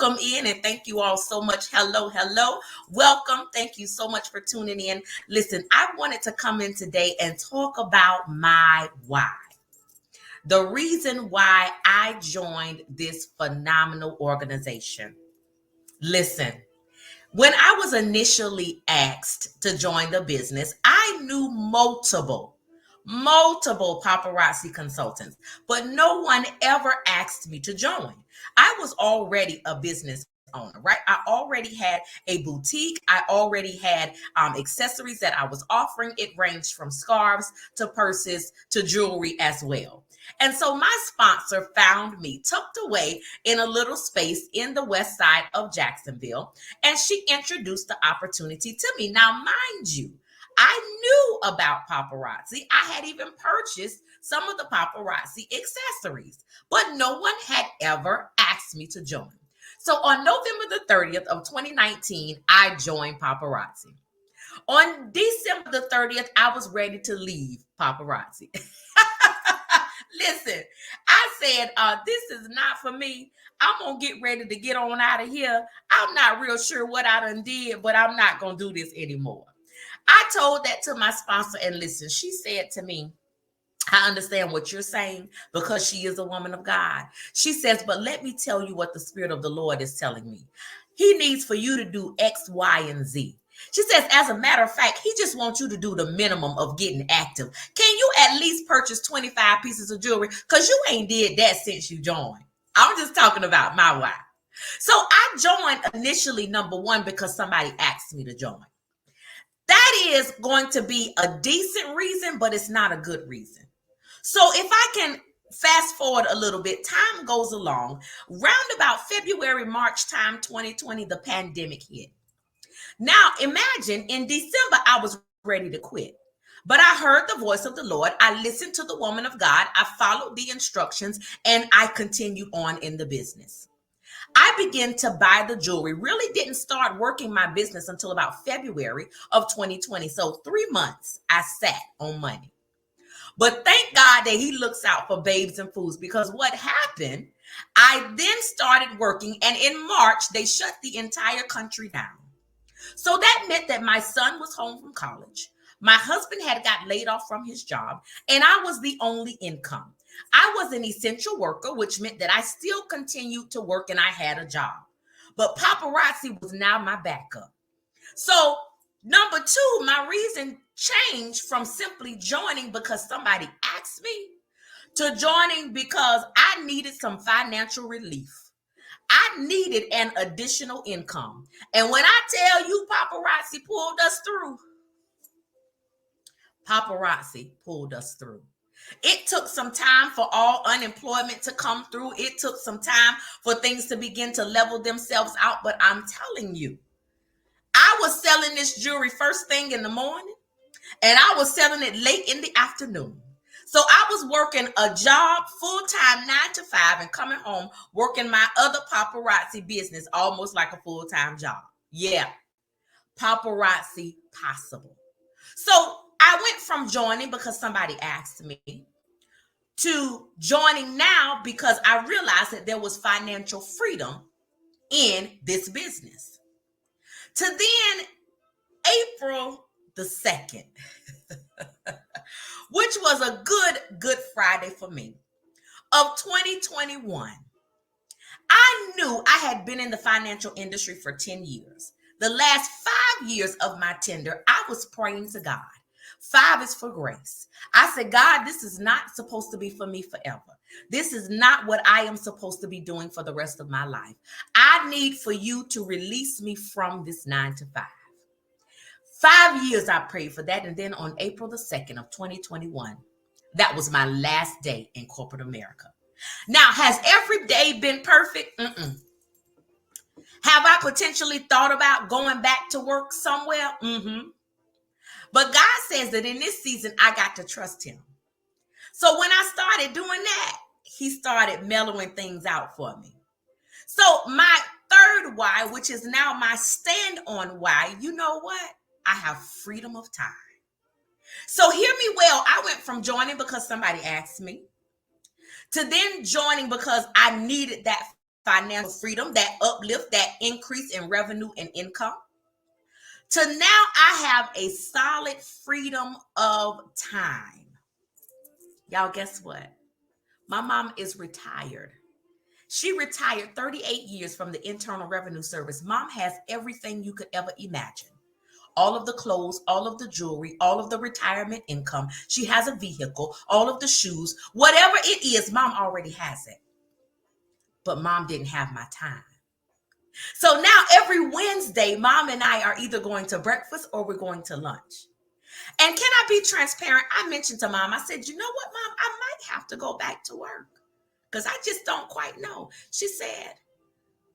welcome in and thank you all so much. Hello, hello. Welcome. Thank you so much for tuning in. Listen, I wanted to come in today and talk about my why. The reason why I joined this phenomenal organization. Listen, when I was initially asked to join the business, I knew multiple paparazzi consultants, but no one ever asked me to join. I was already a business owner, right? I already had a boutique. I already had accessories that I was offering. It ranged from scarves to purses to jewelry as well. And so my sponsor found me tucked away in a little space in the west side of Jacksonville, and she introduced the opportunity to me. Now, mind you, I knew about paparazzi. I had even purchased some of the paparazzi accessories, but no one had ever asked me to join. So on November the 30th of 2019, I joined paparazzi. On December the 30th, I was ready to leave paparazzi. Listen, I said, this is not for me. I'm going to get ready to get on out of here. I'm not real sure what I done did, but I'm not going to do this anymore. I told that to my sponsor, and listen, she said to me, I understand what you're saying because she is a woman of God. She says, but let me tell you what the Spirit of the Lord is telling me. He needs for you to do X, Y, and Z. She says, as a matter of fact, he just wants you to do the minimum of getting active. Can you at least purchase 25 pieces of jewelry? Because you ain't did that since you joined. I'm just talking about my why. So I joined initially, number one, because somebody asked me to join. That is going to be a decent reason, but it's not a good reason. So if I can fast forward a little bit, time goes along. Round about February, March time, 2020, the pandemic hit. Now, imagine in December, I was ready to quit. But I heard the voice of the Lord. I listened to the woman of God. I followed the instructions, and I continued on in the business. I began to buy the jewelry. Really didn't start working my business until about February of 2020. So 3 months I sat on money. But thank God that he looks out for babes and fools, because what happened, I then started working, and in March, they shut the entire country down. So that meant that my son was home from college. My husband had got laid off from his job, and I was the only income. I was an essential worker, which meant that I still continued to work and I had a job. But paparazzi was now my backup. So, number two, my reason changed from simply joining because somebody asked me to joining because I needed some financial relief. I needed an additional income. And when I tell you paparazzi pulled us through, paparazzi pulled us through. It took some time for all unemployment to come through. It took some time for things to begin to level themselves out. But I'm telling you, I was selling this jewelry first thing in the morning, and I was selling it late in the afternoon. So I was working a job full-time 9 to 5 and coming home working my other paparazzi business almost like a full-time job. Yeah, paparazzi possible. So I went from joining because somebody asked me to joining now because I realized that there was financial freedom in this business. To then April the 2nd, which was a good Friday for me, of 2021. I knew I had been in the financial industry for 10 years. The last 5 years of my tender, I was praying to God. 5 is for grace. I said, God, this is not supposed to be for me forever. This is not what I am supposed to be doing for the rest of my life. I need for you to release me from this 9 to 5. 5 years I prayed for that. And then on April the 2nd of 2021, that was my last day in corporate America. Now, has every day been perfect? Mm-mm. Have I potentially thought about going back to work somewhere? Mm-hmm. But God says that in this season, I got to trust him. So when I started doing that, he started mellowing things out for me. So my third why, which is now my stand on why, you know what? I have freedom of time. So hear me well. I went from joining because somebody asked me to then joining because I needed that financial freedom, that uplift, that increase in revenue and income, to now I have a solid freedom of time. Y'all, guess what? My mom is retired. She retired 38 years from the Internal Revenue Service. Mom has everything you could ever imagine. All of the clothes, all of the jewelry, all of the retirement income. She has a vehicle, all of the shoes, whatever it is, mom already has it. But mom didn't have my time. So now every Wednesday, mom and I are either going to breakfast or we're going to lunch. And can I be transparent? I mentioned to mom, I said, you know what, mom, I might have to go back to work because I just don't quite know. She said,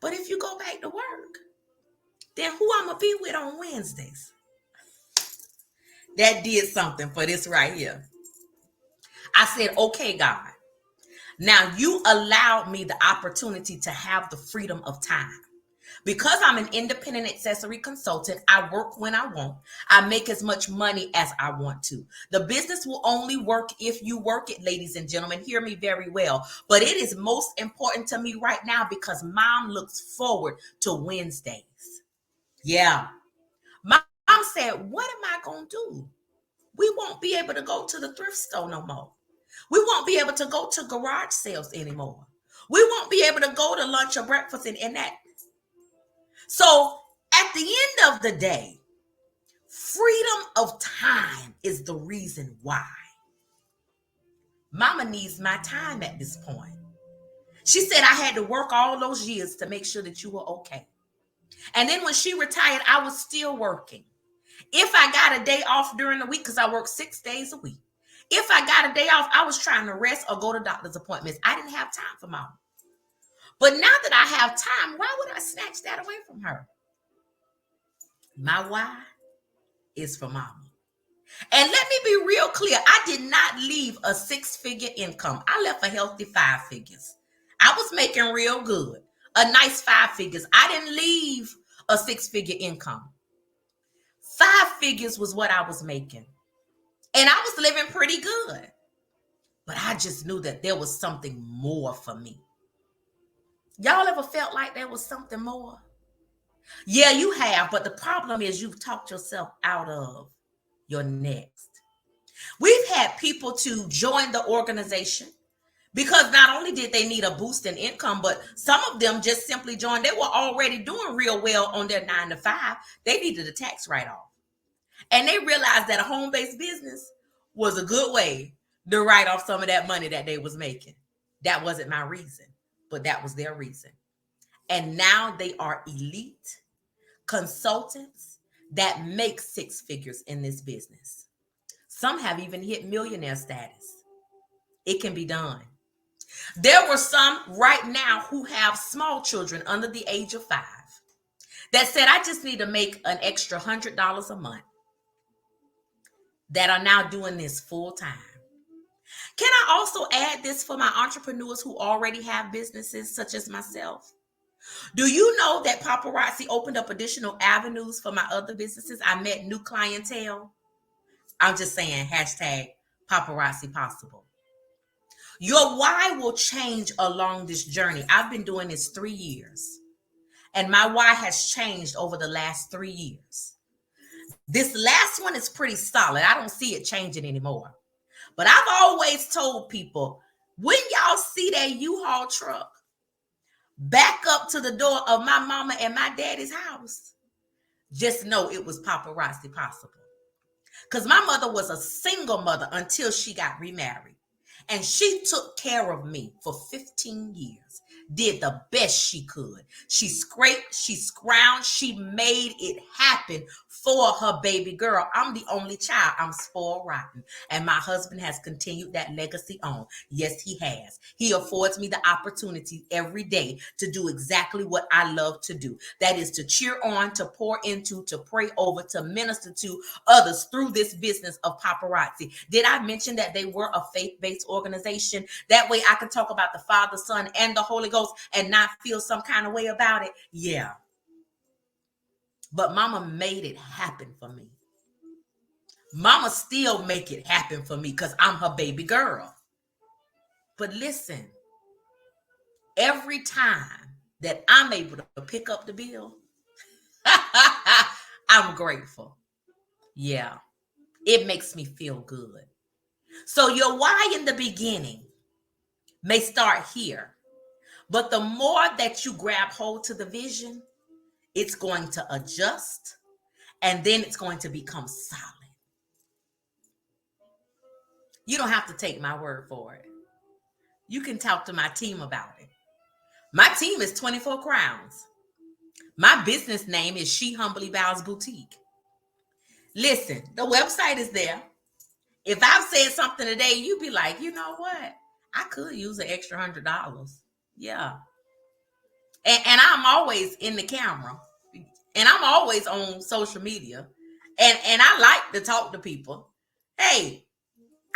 but if you go back to work, then who I'm going to be with on Wednesdays? That did something for this right here. I said, okay, God, now you allowed me the opportunity to have the freedom of time. Because I'm an independent accessory consultant, I work when I want. I make as much money as I want to. The business will only work if you work it, ladies and gentlemen. Hear me very well. But it is most important to me right now because mom looks forward to Wednesdays. Yeah. Mom said, what am I going to do? We won't be able to go to the thrift store no more. We won't be able to go to garage sales anymore. We won't be able to go to lunch or breakfast and that. So at the end of the day, freedom of time is the reason why. Mama needs my time at this point. She said I had to work all those years to make sure that you were okay. And then when she retired, I was still working. If I got a day off during the week, because I work 6 days a week, if I got a day off, I was trying to rest or go to doctor's appointments. I didn't have time for mom. But now that I have time, why would I snatch that away from her? My why is for mama. And let me be real clear. I did not leave a 6-figure income. I left a healthy 5 figures. I was making real good. A nice 5 figures. I didn't leave a 6-figure income. 5 figures was what I was making. And I was living pretty good. But I just knew that there was something more for me. Y'all ever felt like there was something more? Yeah, you have. But the problem is you've talked yourself out of your next. We've had people to join the organization because not only did they need a boost in income, but some of them just simply joined. They were already doing real well on their 9 to 5. They needed a tax write-off. And they realized that a home-based business was a good way to write off some of that money that they was making. That wasn't my reason, but that was their reason. And now they are elite consultants that make 6 figures in this business. Some have even hit millionaire status. It can be done. There were some right now who have small children under the age of 5 that said, I just need to make an extra $100 a month, that are now doing this full time. Can I also add this for my entrepreneurs who already have businesses such as myself? Do you know that Paparazzi opened up additional avenues for my other businesses? I met new clientele. I'm just saying, hashtag paparazzi possible. Your why will change along this journey. I've been doing this 3 years, and my why has changed over the last 3 years. This last one is pretty solid. I don't see it changing anymore. But I've always told people, when y'all see that U-Haul truck back up to the door of my mama and my daddy's house, just know it was paparazzi possible. Because my mother was a single mother until she got remarried. And she took care of me for 15 years. Did the best she could. She scraped, she scrounged, she made it happen for her baby girl. I'm the only child. I'm spoiled rotten. And my husband has continued that legacy on. Yes, he has. He affords me the opportunity every day to do exactly what I love to do. That is to cheer on, to pour into, to pray over, to minister to others through this business of paparazzi. Did I mention that they were a faith-based organization? That way I can talk about the Father, Son, and the Holy Ghost and not feel some kind of way about it. Yeah. But mama made it happen for me. Mama still make it happen for me because I'm her baby girl. But listen, every time that I'm able to pick up the bill, I'm grateful. Yeah, it makes me feel good. So your why in the beginning may start here, but the more that you grab hold to the vision, it's going to adjust and then it's going to become solid. You don't have to take my word for it. You can talk to my team about it. My team is 24 Crowns. My business name is She Humbly Bows Boutique. Listen, the website is there. If I've said something today, you'd be like, you know what? I could use an extra $100. Yeah. And I'm always in the camera. And I'm always on social media. And I like to talk to people. Hey,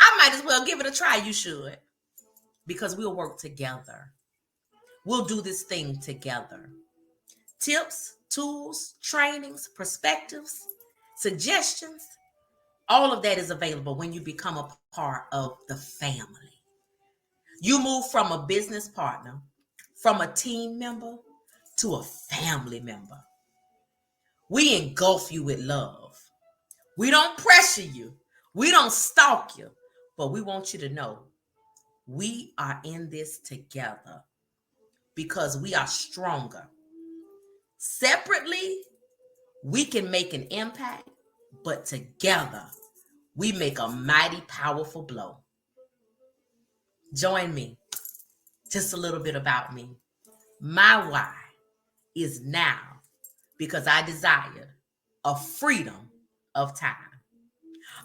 I might as well give it a try. You should. Because we'll work together. We'll do this thing together. Tips, tools, trainings, perspectives, suggestions, all of that is available when you become a part of the family. You move from a business partner, from a team member to a family member. We engulf you with love. We don't pressure you. We don't stalk you. But we want you to know we are in this together because we are stronger. Separately, we can make an impact, but together, we make a mighty powerful blow. Join me. Just a little bit about me. My why is now because I desire a freedom of time.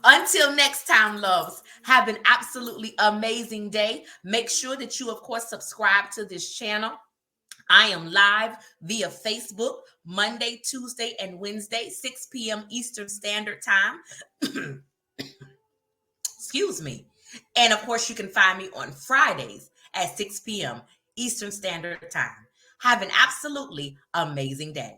Until next time, loves, have an absolutely amazing day. Make sure that you, of course, subscribe to this channel. I am live via Facebook Monday, Tuesday, and Wednesday, 6 p.m. Eastern Standard Time. Excuse me. And of course, you can find me on Fridays at 6 p.m. Eastern Standard Time. Have an absolutely amazing day.